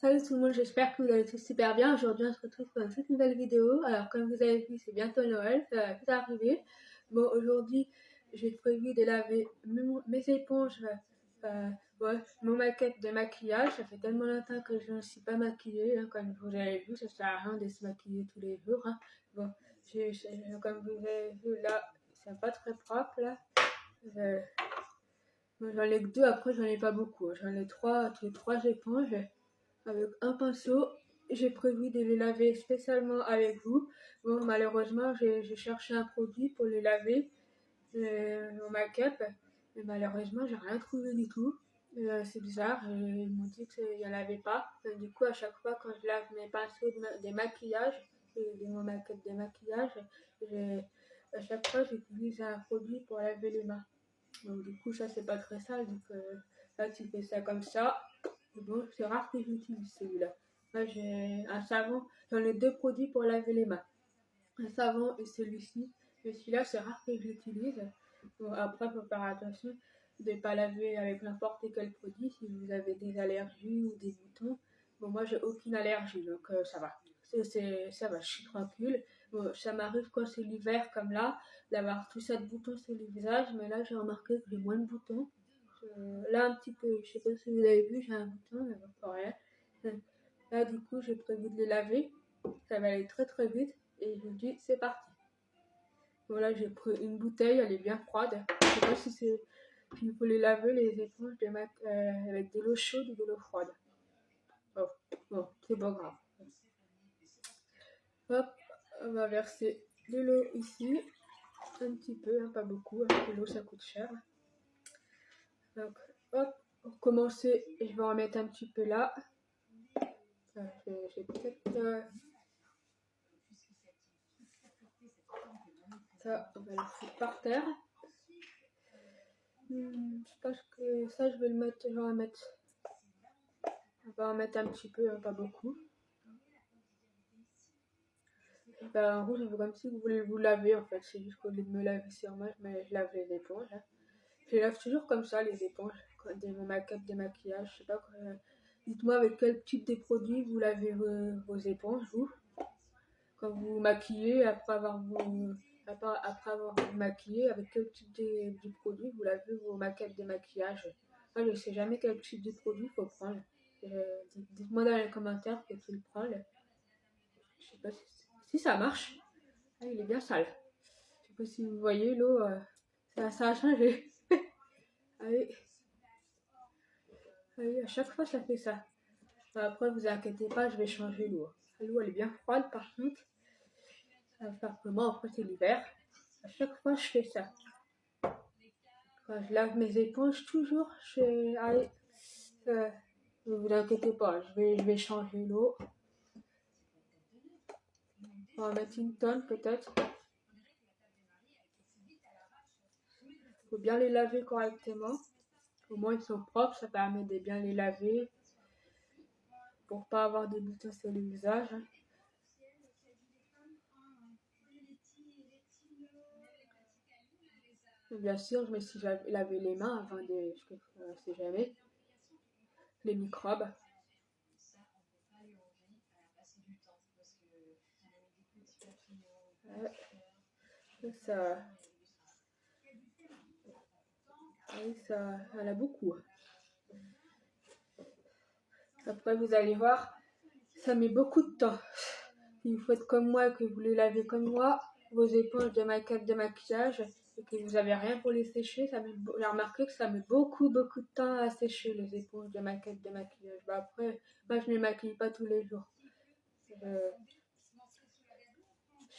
Salut tout le monde, j'espère que vous allez tous super bien. Aujourd'hui, on se retrouve pour une toute nouvelle vidéo. Alors, comme vous avez vu, c'est bientôt Noël, ça va vite arriver. Bon, aujourd'hui, j'ai prévu de laver mes éponges, ouais, mon make-up de maquillage. Ça fait tellement longtemps que je ne suis pas maquillée, hein, comme vous avez vu, ça sert à rien de se maquiller tous les jours. Hein. Bon, comme vous avez vu là, c'est pas très propre là. J'en ai que deux, après j'en ai pas beaucoup. J'en ai trois éponges. Avec un pinceau, j'ai prévu de les laver spécialement avec vous. Bon, malheureusement, j'ai cherché un produit pour les laver, mon make-up, mais malheureusement, j'ai rien trouvé du tout. C'est bizarre, ils m'ont dit qu'il n'y en avait pas. Du coup, à chaque fois, quand je lave mes pinceaux des maquillages, mon make-up des maquillages, à chaque fois, j'utilise un produit pour laver les mains. Donc, du coup, ça, c'est pas très sale. Donc, là, tu fais ça comme ça. Bon, c'est rare que j'utilise celui-là. Là, j'ai un savon. J'en ai deux produits pour laver les mains. Un savon et celui-ci. Mais celui-là, c'est rare que je l'utilise. Bon, après, il faut faire attention de ne pas laver avec n'importe quel produit si vous avez des allergies ou des boutons. Bon, moi, j'ai aucune allergie, donc ça va. Ça va, je suis tranquille. Bon, ça m'arrive quand c'est l'hiver, comme là, d'avoir tout ça de boutons sur le visage. Mais là, j'ai remarqué que j'ai moins de boutons. Là, un petit peu, je sais pas si vous avez vu, j'ai un bouton, mais bon, pas rien. Là, du coup, j'ai prévu de les laver. Ça va aller très très vite. Et je vous dis, c'est parti. Voilà, j'ai pris une bouteille, elle est bien froide. Je sais pas si c'est. Il faut les laver, les éponges avec de l'eau chaude ou de l'eau froide. Oh, bon, c'est pas grave. Hop, on va verser de l'eau ici. Un petit peu, hein, pas beaucoup, hein, l'eau ça coûte cher. Donc, hop, pour commencer, je vais en mettre un petit peu là. J'ai peut-être. Ça, on va le foutre par terre. Je pense que ça, je vais le mettre. On va en mettre un petit peu, hein, pas beaucoup. En rouge, c'est comme si vous voulez vous laver en fait. C'est juste qu'au lieu de me laver sur moi, je lave les éponges. Hein. Je les lave toujours comme ça, les éponges. Mon make-up, des maquillages, je sais pas quoi. Dites-moi avec quel type de produit vous lavez vos éponges, vous. Quand vous vous maquillez, après avoir vous maquillé, avec quel type de produit vous lavez vos make-up des maquillages. Moi, je ne sais jamais quel type de produit il faut prendre. Dites-moi dans les commentaires que tu le prends. Je sais pas si ça marche. Ah, il est bien sale. Je sais pas si vous voyez l'eau, ça a changé. Allez. Allez, à chaque fois ça fait ça. Après, vous inquiétez pas, je vais changer l'eau. L'eau elle est bien froide par contre. Ça va faire que moi, après c'est l'hiver. À chaque fois je fais ça. Quand je lave mes éponges, toujours, allez, ne vous inquiétez pas, je vais changer l'eau. On va mettre une tonne peut-être. Il faut bien les laver correctement. Au moins ils sont propres, ça permet de bien les laver pour pas avoir des boutons sur le visage. Hein. Bien sûr, je me suis lavé les mains avant de, je ne sais jamais, les microbes. Ça, oui, ça, elle a beaucoup. Après, vous allez voir, ça met beaucoup de temps. Si vous faites comme moi, que vous les lavez comme moi, vos éponges de make-up, de maquillage, et que vous n'avez rien pour les sécher, j'ai remarqué que ça met beaucoup de temps à sécher les éponges de make-up, de maquillage. Après, moi je ne les maquille pas tous les jours. Je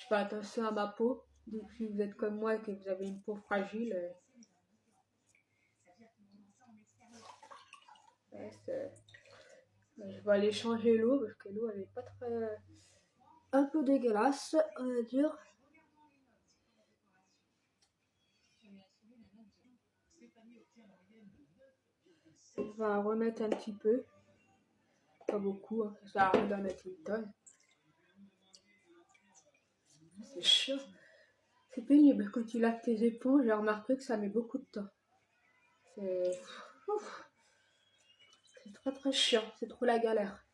fais attention à ma peau. Donc si vous êtes comme moi et que vous avez une peau fragile, je vais aller changer l'eau parce que l'eau elle est pas très... un peu dégueulasse, on va dire. On va en remettre un petit peu. Pas beaucoup, hein. Ça sert à rien d'en mettre une tonne. C'est chaud. C'est pénible quand tu laves tes éponges, j'ai remarqué que ça met beaucoup de temps. C'est très très chiant, c'est trop la galère.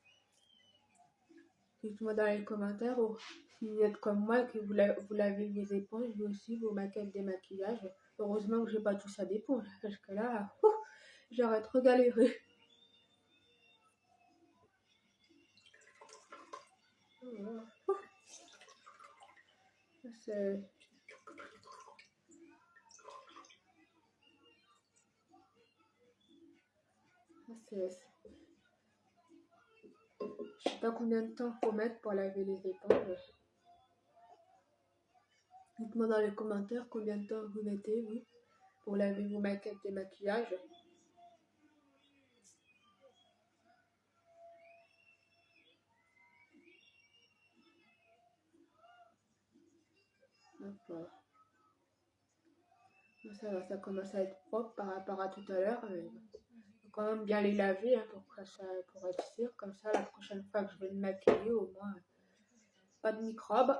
Dites-moi dans les commentaires ou si vous êtes comme moi et que vous lavez les éponges, vous aussi, vos maquettes démaquillage. Heureusement que j'ai pas tout ça d'éponge, parce que là, j'aurais trop galéré. C'est... c'est- Je sais pas combien de temps faut mettre pour laver les éponges. Dites-moi dans les commentaires combien de temps vous mettez, vous, pour laver vos maquettes démaquillage. D'accord. Ça va, ça commence à être propre par rapport à tout à l'heure. Faut quand même bien les laver hein, pour être sûr. Comme ça, la prochaine fois que je vais me maquiller, au moins, pas de microbes.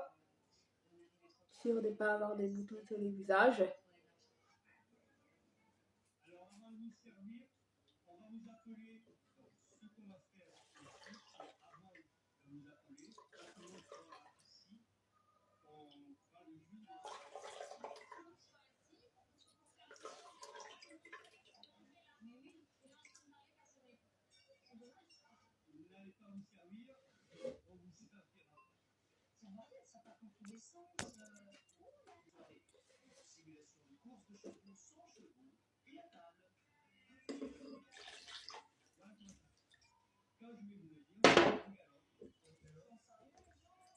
Sûr de ne pas avoir des boutons sur le visage.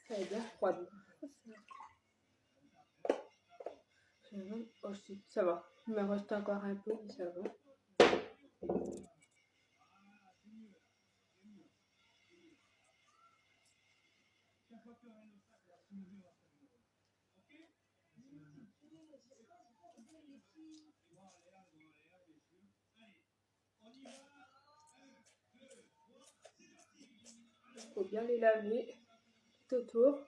Ça est bien froide. Aussi, ça va. Il me reste encore un peu, mais ça va. Il faut bien les laver tout autour.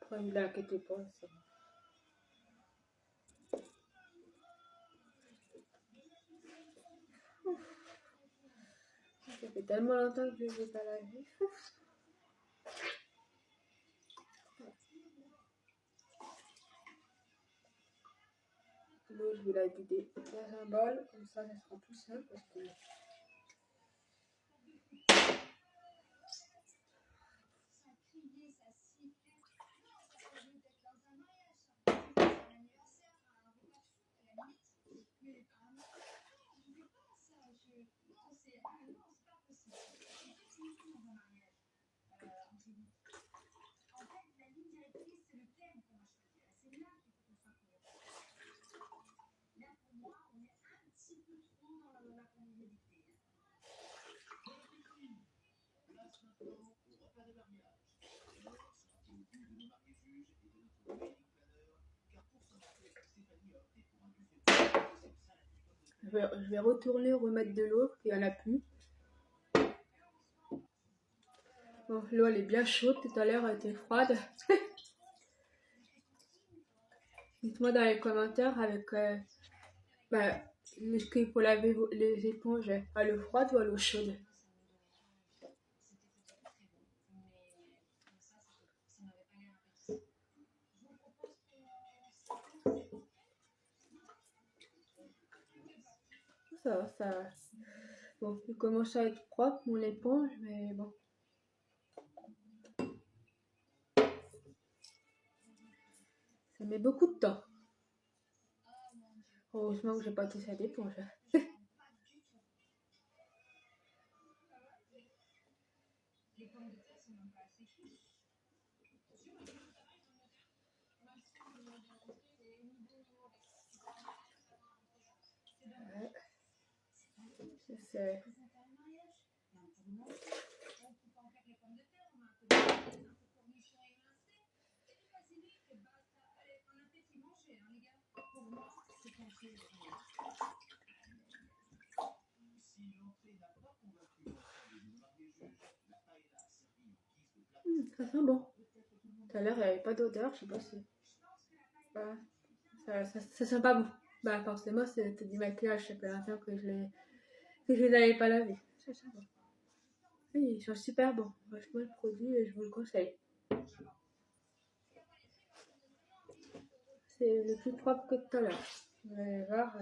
Après, ne vous inquiétez pas. Ça fait tellement longtemps que je ne les ai pas lavés. L'eau, je vais la vider dans un bol. Comme ça sera plus simple parce que... Je vais retourner remettre de l'eau, il n'y en a plus. Bon, l'eau elle est bien chaude, tout à l'heure elle était froide. Dites-moi dans les commentaires avec est-ce qu'il faut laver les éponges à l'eau froide ou à l'eau chaude. Ça. Bon, il commence à être propre mon éponge, mais bon. Ça met beaucoup de temps. Heureusement que j'ai pas touché à l'éponge. C'est... ça sent bon. Tout à l'heure, il n'y avait pas d'odeur, je sais pas si... ça sent pas bon. Bah forcément, c'est du maquillage, ça fait longtemps que je les avais pas lavés. C'est ça. Bon. Oui, ils sont super bons. Franchement, le produit, je vous le conseille. C'est le plus propre que tout à l'heure. Vous allez voir,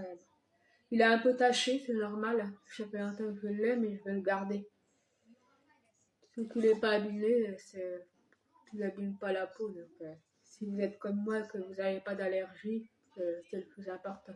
il est un peu taché, c'est normal. Ça fait longtemps que je l'ai, mais je vais le garder. Si qu'il n'est pas abîmé, il n'abîme pas la peau. Donc, si vous êtes comme moi, que vous n'avez pas d'allergie, c'est le plus important.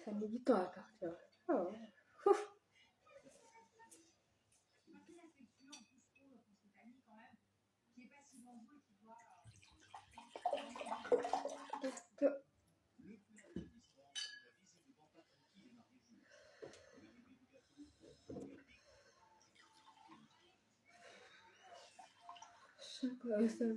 Ça met du temps à partir. Oh. Ouf. Ça va.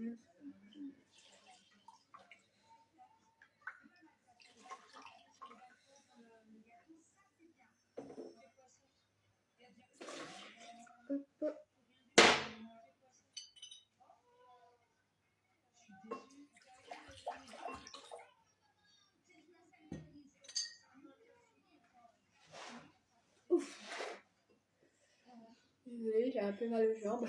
Désolée, j'ai un peu mal aux jambes.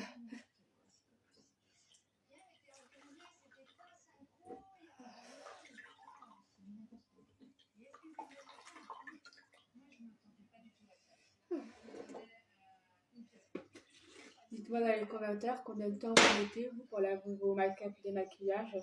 Dites-moi dans les commentaires combien de temps vous mettez vous pour laver vos make-up et démaquillages.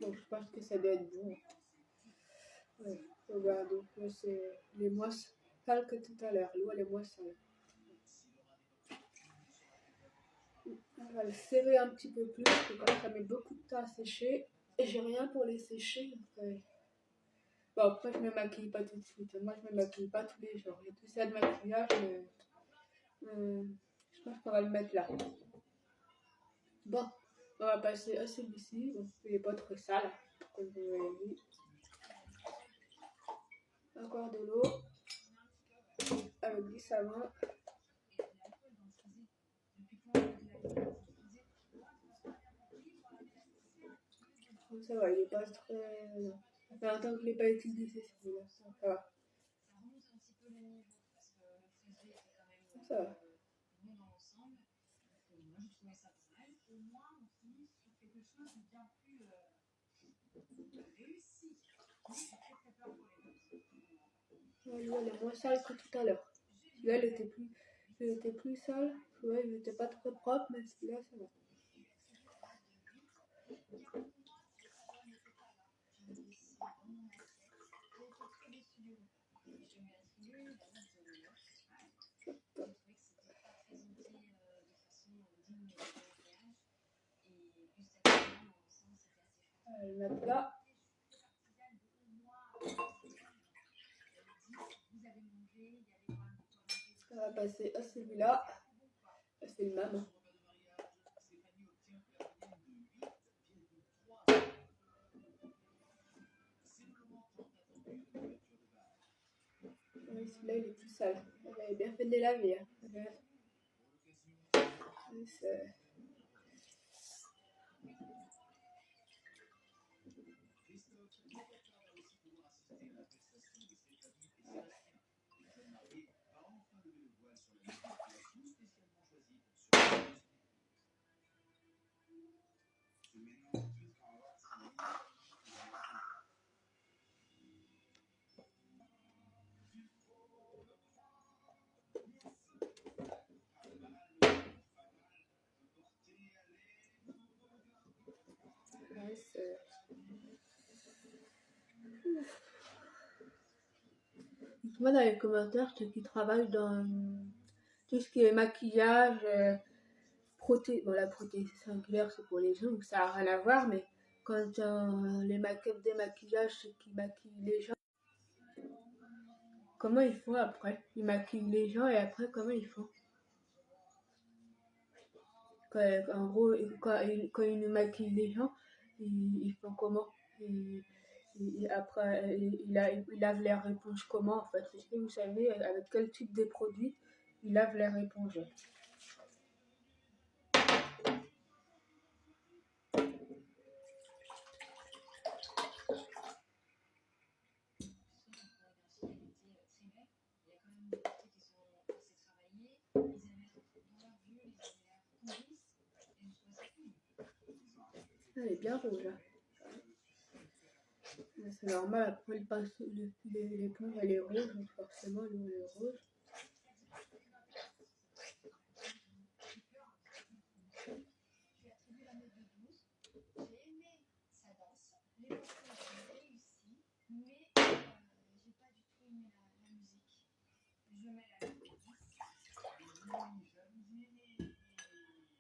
Donc je pense que ça doit être bon. Ouais. Voilà, donc c'est moins sale que tout à l'heure. L'eau elle est moins sale. On va le serrer un petit peu plus parce que quand même ça met beaucoup de temps à sécher. Et j'ai rien pour les sécher. Donc, bon, après je me maquille pas tout de suite. Moi je me maquille pas tous les jours. J'ai tout ça de maquillage, mais je pense qu'on va le mettre là. Bon, on va passer à celui-ci. Donc il n'est pas trop sale, comme vous l'avez vu. Encore de l'eau avec du savon. Ça va, il est pas très... Ça fait longtemps que je l'ai pas utilisé celui-là. Ça va. Ça va. L'eau elle est moins sale que tout à l'heure. Celui-là il était plus sale. Ouais, il n'était pas très propre, mais celui-là ça va. On va le mettre là. On va passer à celui-là. C'est le même. Celui-là il est tout sale. J'avais bien fait de les laver. Hein. Dites-moi dans les commentaires ceux qui travaillent dans tout ce qui est maquillage, bon, la prothèse angulaire c'est pour les ongles, ça n'a rien à voir, mais quand les démaquillages, ceux qui maquillent les gens, comment ils font après? Ils maquillent les gens et après comment ils font? En gros, quand ils nous maquillent les gens, ils font comment? Après, ils lavent leurs éponges comment en fait? Est-ce que vous savez avec quel type de produit ils lavent leurs éponges? Elle est bien rouge. C'est normal, après l'éponge elle est rouge, donc forcément l'eau elle est rouge.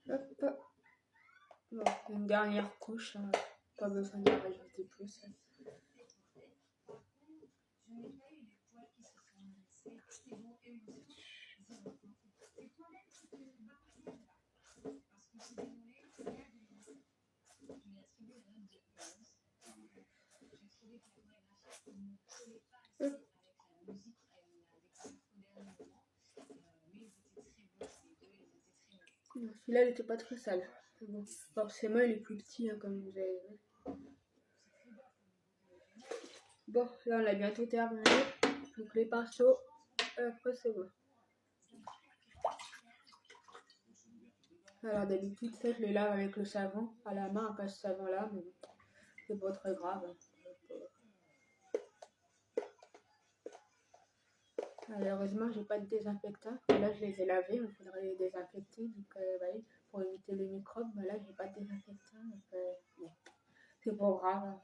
Hop. Bon, une dernière couche, hein. Pas besoin de rajouter plus. Celui-là il était pas très sale. Bon, forcément il est plus petit hein, comme vous avez vu. Bon, là on a bientôt terminé. Donc les pinceaux, après c'est bon. Alors d'habitude ça je les lave avec le savon à la main, pas ce savon là, mais c'est pas très grave. Malheureusement j'ai pas de désinfectant. Là je les ai lavés, il faudrait les désinfecter. Donc ouais, pour éviter les microbes, mais là j'ai pas de désinfectant. Donc bon, c'est pas grave. Hein,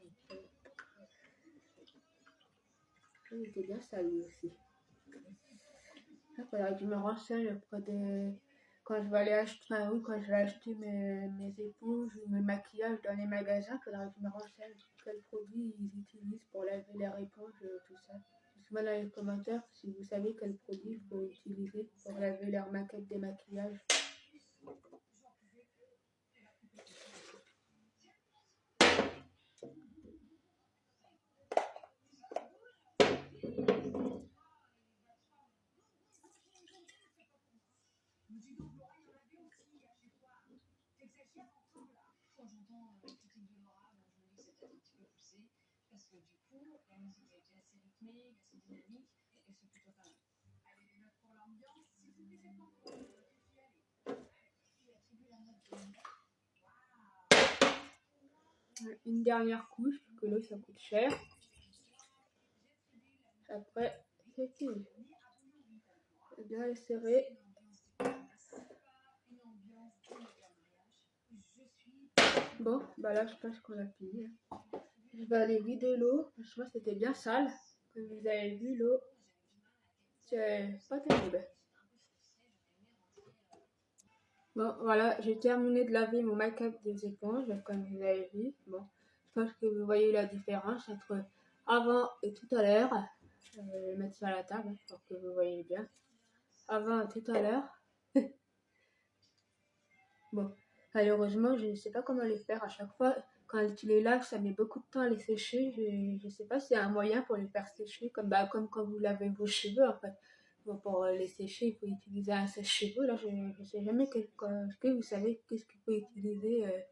il était bien sale lui aussi. Il faudrait que je me renseigne auprès des... Quand je vais aller acheter, quand je vais acheter mes éponges ou mes maquillages dans les magasins, il faudrait que je me renseigne quels produits ils utilisent pour laver leurs éponges, tout ça. Dites-moi dans les commentaires si vous savez quels produits il faut utiliser pour laver leur maquette des maquillages. Une dernière couche, parce que l'eau ça coûte cher. Après, c'est fini. Bien les serrer. Bon, bah là je pense qu'on a fini. Je vais aller vider l'eau. Franchement, c'était bien sale. Comme vous avez vu, l'eau, c'est pas terrible. Bon, voilà, j'ai terminé de laver mon make-up des éponges, comme vous avez vu. Bon, je pense que vous voyez la différence entre avant et tout à l'heure. Je vais mettre ça à la table pour que vous voyez bien. Avant et tout à l'heure. Bon, malheureusement, je ne sais pas comment les faire à chaque fois. Quand tu les laves, ça met beaucoup de temps à les sécher. Je ne sais pas s'il y a un moyen pour les faire sécher, comme quand vous lavez vos cheveux, en fait. Bon, pour les sécher, il faut utiliser un sèche-cheveux. Là, je ne sais jamais est-ce que vous savez qu'est-ce qu'il faut utiliser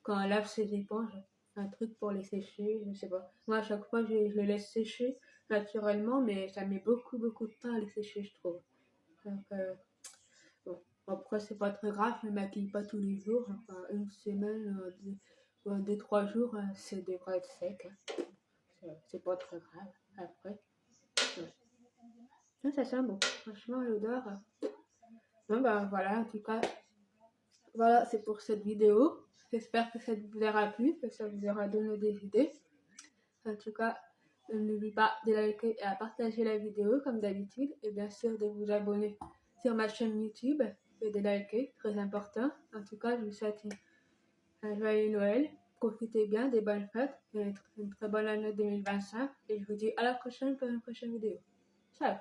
quand on lave ses éponges. Un truc pour les sécher, je ne sais pas. Moi, à chaque fois, je les laisse sécher naturellement, mais ça met beaucoup, beaucoup de temps à les sécher, je trouve. Donc, bon. Après, c'est pas très grave, je me maquille pas tous les jours. Enfin, une semaine, 2-3 jours, ça devrait être sec. C'est pas très grave. Après, ouais. Non, ça sent bon. Franchement, l'odeur. Bon, ben voilà, en tout cas, voilà, c'est pour cette vidéo. J'espère que ça vous aura plu, que ça vous aura donné des idées. En tout cas, N'oublie pas de liker et à partager la vidéo comme d'habitude et bien sûr de vous abonner sur ma chaîne YouTube et de liker, très important. En tout cas, je vous souhaite un joyeux Noël. Profitez bien des bonnes fêtes et une très bonne année 2025 et je vous dis à la prochaine pour une prochaine vidéo. Ciao!